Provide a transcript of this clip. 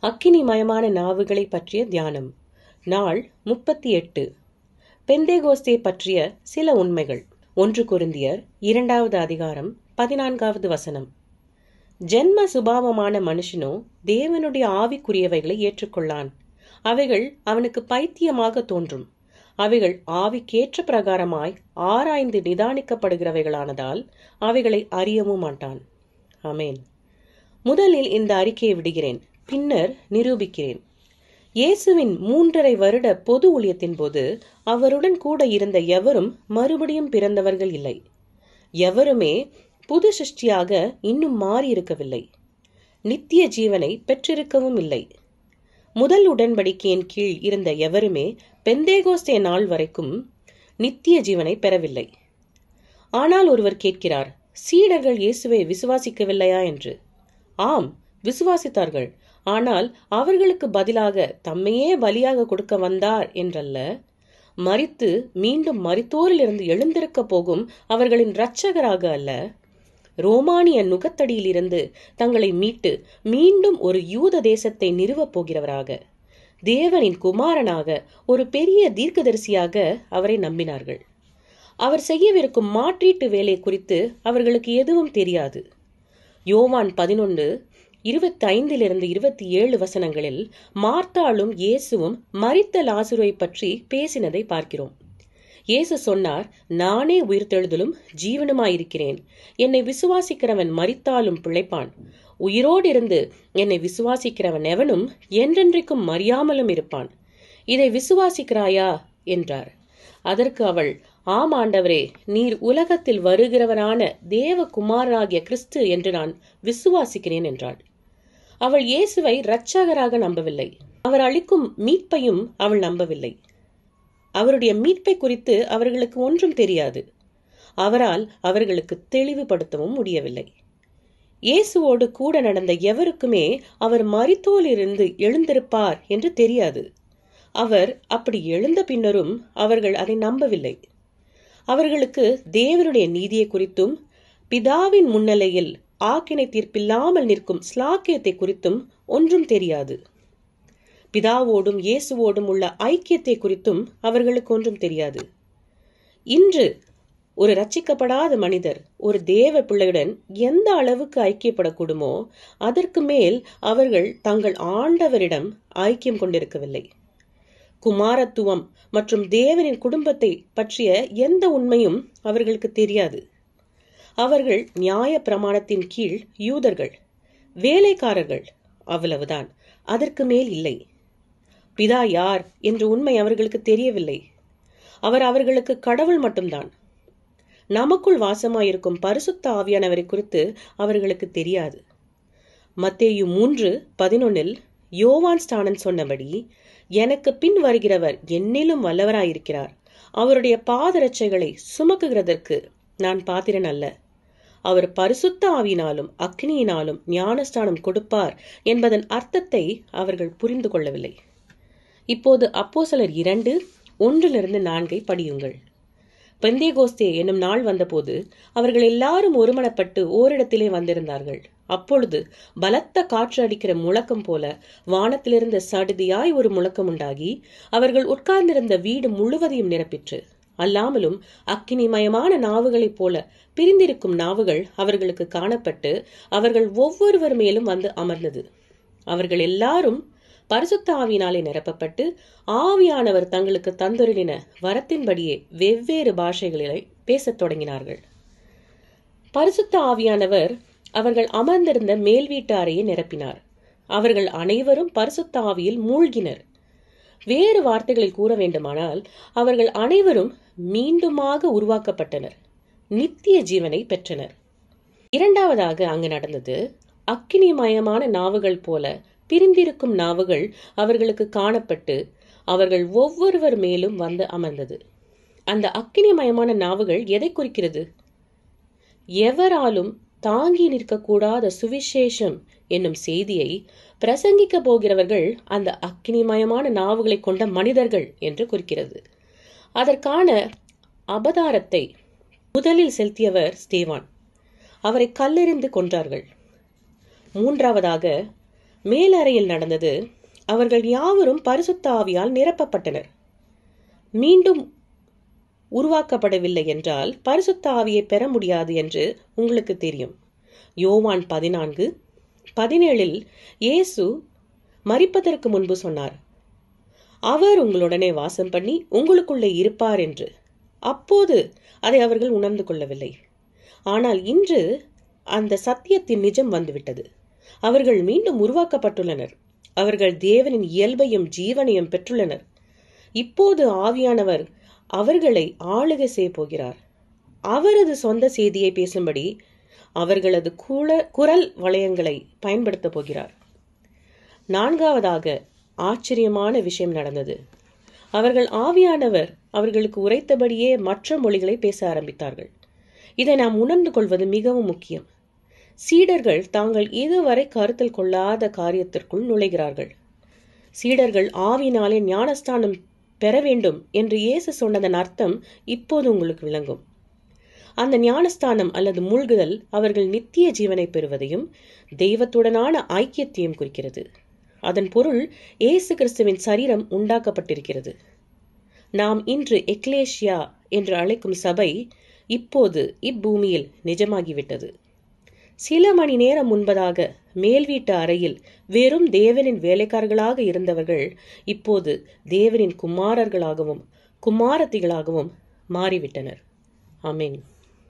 அக்கினிமயமான நாவுகளை பற்றிய தியானம். நாள் 38. பெந்தேகோஸ்தே பற்றிய சில உண்மைகள். 1 கொரிந்தியர் 2வது அதிகாரம் 14வது வசனம். ஜென்ம சுபாவமான மனுஷனோ தேவனுடைய ஆவிக்குரியவைகளை ஏற்றுக்கொள்ளான். அவைகள் அவனுக்கு பைத்தியமாக தோன்றும். அவைகள் ஆவிக்கேற்ற பிரகாரமாய் ஆராய்ந்து நிதானிக்கப்படுகிறவைகளானதால் அவைகளை அறியவும் மாட்டான். ஆமேன். முதலில் இந்த அறிக்கையை விடுகிறேன், பின்னர் நிரூபிக்கிறேன். இயேசுவின் 3½ வருட பொது ஊழியத்தின் போது அவருடன் கூட இருந்த எவரும் மறுபடியும் பிறந்தவர்கள் இல்லை. எவருமே புது சிருஷ்டியாக இன்னும் மாறியிருக்கவில்லை. நித்திய ஜீவனை பெற்றிருக்கவும் இல்லை. முதல் உடன்படிக்கையின் கீழ் இருந்த எவருமே பெந்தேகோஸ்தே நாள் வரைக்கும் நித்திய ஜீவனை பெறவில்லை. ஆனால் ஒருவர் கேட்கிறார், சீடர்கள் இயேசுவை விசுவாசிக்கவில்லையா என்று. ஆம், விசுவாசித்தார்கள். ஆனால் அவர்களுக்கு பதிலாக தம்மையே பலியாக கொடுக்க வந்தார் என்றல்ல, மரித்து மீண்டும் மரித்தோரிலிருந்து எழுந்திருக்க போகும் அவர்களின் இரட்சகராக அல்ல, ரோமானிய நுகத்தடியிலிருந்து தங்களை மீட்டு மீண்டும் ஒரு யூத தேசத்தை நிறுவப் போகிறவராக, தேவனின் குமாரனாக, ஒரு பெரிய தீர்க்கதரிசியாக அவரை நம்பினார்கள். அவர் செய்யவிருக்கும் மாற்றீட்டு வேலை குறித்து அவர்களுக்கு எதுவும் தெரியாது. யோவான் 11:25-27 வசனங்களில் மார்த்தாளும் இயேசுவும் மரித்த லாசருவை பற்றி பேசினதை பார்க்கிறோம். இயேசு சொன்னார், நானே உயிர்த்தெழுதலும் ஜீவனுமாயிருக்கிறேன். என்னை விசுவாசிக்கிறவன் மரித்தாலும் பிழைப்பான். உயிரோடு இருந்து என்னை விசுவாசிக்கிறவன் எவனும் என்றென்றைக்கும் மறியாமலும் இருப்பான். இதை விசுவாசிக்கிறாயா என்றார். அதற்கு அவள், ஆம் ஆண்டவரே, நீர் உலகத்தில் வருகிறவரான தேவகுமாரனாகிய கிறிஸ்து என்று நான் விசுவாசிக்கிறேன் என்றாள். அவள் இயேசுவை இரட்சகராக நம்பவில்லை. அவர் அளிக்கும் மீட்பையும் அவள் நம்பவில்லை. அவருடைய மீட்பை குறித்து அவர்களுக்கு ஒன்றும் தெரியாது. அவரால் அவர்களுக்கு தெளிவுபடுத்தவும் முடியவில்லை. இயேசுவோடு கூட நடந்த எவருக்குமே அவர் மரித்தோரிலிருந்து எழுந்திருப்பார் என்று தெரியாது. அவர் அப்படி எழுந்த பின்னரும் அவர்கள் அதை நம்பவில்லை. அவர்களுக்கு தேவனுடைய நீதியை குறித்தும் பிதாவின் முன்னிலையில் ஆக்கினை தீர்ப்பில்லாமல் நிற்கும் ஸ்லாக்கியத்தை குறித்தும் ஒன்றும் தெரியாது. பிதாவோடும் இயேசுவோடும் உள்ள ஐக்கியத்தை குறித்தும் அவர்களுக்கு ஒன்றும் தெரியாது. இன்று ஒரு ரட்சிக்கப்படாத மனிதர் ஒரு தேவ பிள்ளையுடன் எந்த அளவுக்கு ஐக்கியப்படக்கூடுமோ அதற்கு மேல் அவர்கள் தங்கள் ஆண்டவரிடம் ஐக்கியம் கொண்டிருக்கவில்லை. குமாரத்துவம் மற்றும் தேவனின் குடும்பத்தை பற்றிய எந்த உண்மையும் அவர்களுக்கு தெரியாது. அவர்கள் நியாய பிரமாணத்தின் கீழ் யூதர்கள், வேலைக்காரர்கள், அவ்வளவுதான். அதற்கு மேல் இல்லை. பிதா யார் என்ற உண்மை அவர்களுக்கு தெரியவில்லை. அவர் அவர்களுக்கு கடவுள் மட்டும்தான். நமக்குள் வாசமாயிருக்கும் பரிசுத்த ஆவியானவரை குறித்து அவர்களுக்கு தெரியாது. மத்தேயு 3:11 யோவான் ஸ்நானன் சொன்னபடி, எனக்கு பின் வருகிறவர் என்னிலும் வல்லவராயிருக்கிறார். அவருடைய பாதரட்சைகளை சுமக்குகிறதற்கு நான் பாத்திரன் அல்ல. அவர் பரிசுத்த ஆவியினாலும் அக்னியினாலும் ஞானஸ்தானம் கொடுப்பார் என்பதன் அர்த்தத்தை அவர்கள் புரிந்து கொள்ளவில்லை. இப்போது அப்போஸ்தலர் 2:1-4 படியுங்கள். பெந்தேகோஸ்தே என்னும் நாள் வந்தபோது அவர்கள் எல்லாரும் ஒருமனப்பட்டு ஓரிடத்திலே வந்திருந்தார்கள். அப்பொழுது பலத்த காற்று அடிக்கிற முழக்கம் போல வானத்திலிருந்து சடுதியாய் ஒரு முழக்கம் உண்டாகி அவர்கள் உட்கார்ந்திருந்த வீடு முழுவதையும் நிரப்பிற்று. அல்லாமலும் அக்கினிமயமான நாவுகளைப் போல பிரிந்திருக்கும் நாவுகள் அவர்களுக்கு காணப்பட்டு அவர்கள் ஒவ்வொருவர் மேலும் வந்து அமர்ந்தது. அவர்கள் எல்லாரும் பரிசுத்த ஆவியினாலே நிரப்பப்பட்டு ஆவியானவர் தங்களுக்கு தந்தருளின வரத்தின்படியே வெவ்வேறு பாஷைகளிலே பேசத் தொடங்கினார்கள். பரிசுத்த ஆவியானவர் அவர்கள் அமர்ந்திருந்த மேல் வீட்டு அறையை நிரப்பினார். அவர்கள் அனைவரும் பரிசுத்த ஆவியில் மூழ்கினர். வேறு வார்த்தைகளில் கூற வேண்டுமானால் அவர்கள் அனைவரும் மீண்டுமாக உருவாக்கப்பட்டனர், நித்திய ஜீவனை பெற்றனர். இரண்டாவதாக அங்கு நடந்தது, அக்கினிமயமான நாவுகள் போல பிரிந்திருக்கும் நாவுகள் அவர்களுக்கு காணப்பட்டு அவர்கள் ஒவ்வொருவர் மேலும் வந்து அமர்ந்தது. அந்த அக்கினிமயமான நாவுகள் எதை குறிக்கிறது? எவராலும் தாங்கி நிற்கக்கூடாத சுவிசேஷம் என்னும் செய்தியை பிரசங்கிக்க போகிறவர்கள் அந்த அக்கினிமயமான நாவுகளை கொண்ட மனிதர்கள் என்று குறிக்கிறது. அதற்கான அபதாரத்தை முதலில் செலுத்தியவர் ஸ்தேவான். அவரை கல்லெறிந்து கொன்றார்கள். மூன்றாவதாக மேலறையில் நடந்தது, அவர்கள் யாவரும் பரிசுத்த ஆவியால் நிரப்பப்பட்டனர். மீண்டும் உருவாக்கப்படவில்லை என்றால் பரிசுத்த ஆவியை பெற முடியாது என்று உங்களுக்கு தெரியும். யோவான் 14:17 இயேசு மரிப்பதற்கு முன்பு சொன்னார், அவர் உங்களுடனே வாசம் பண்ணி உங்களுக்குள்ளே இருப்பார் என்று. அப்போது அதை அவர்கள் உணர்ந்து கொள்ளவில்லை. ஆனால் இன்று அந்த சத்தியத்தின் நிஜம் வந்துவிட்டது. அவர்கள் மீண்டும் உருவாக்கப்பட்டுள்ளனர். அவர்கள் தேவனின் இயல்பையும் ஜீவனையும் பெற்றுள்ளனர். இப்போது ஆவியானவர் அவர்களை ஆளுகை செய்ய போகிறார். அவரது சொந்த செய்தியை பேசும்படி அவர்களது குரல் வளையங்களை பயன்படுத்த போகிறார். 4வதாக ஆச்சரியமான விஷயம் நடந்தது. அவர்கள் ஆவியானவர் அவர்களுக்கு உரைத்தபடியே மற்ற மொழிகளை பேச ஆரம்பித்தார்கள். இதை நாம் உணர்ந்து கொள்வது மிகவும் முக்கியம். சீடர்கள் தாங்கள் இதுவரை கருத்தில் கொள்ளாத காரியத்திற்குள் நுழைகிறார்கள். சீடர்கள் ஆவியினாலே ஞானஸ்தானம் பெற வேண்டும் என்று இயேசு சொன்னதன் அர்த்தம் இப்போது உங்களுக்கு விளங்கும். அந்த ஞானஸ்தானம் அல்லது மூழ்குதல் அவர்கள் நித்திய ஜீவனை பெறுவதையும் தெய்வத்துடனான ஐக்கியத்தையும் குறிக்கிறது. அதன் பொருள் இயேசு கிறிஸ்துவின் சரீரம் உண்டாக்கப்பட்டிருக்கிறது. நாம் இன்று எக்லேசியா என்று அழைக்கும் சபை இப்போது இப்பூமியில் நிஜமாகிவிட்டது. சில மணி நேரம் முன்பதாக மேல் வீட்டு அறையில் வெறும் தேவனின் வேலைக்காரர்களாக இருந்தவர்கள் இப்போது தேவனின் குமாரர்களாகவும் குமாரத்திகளாகவும் மாறிவிட்டனர். ஆமென்.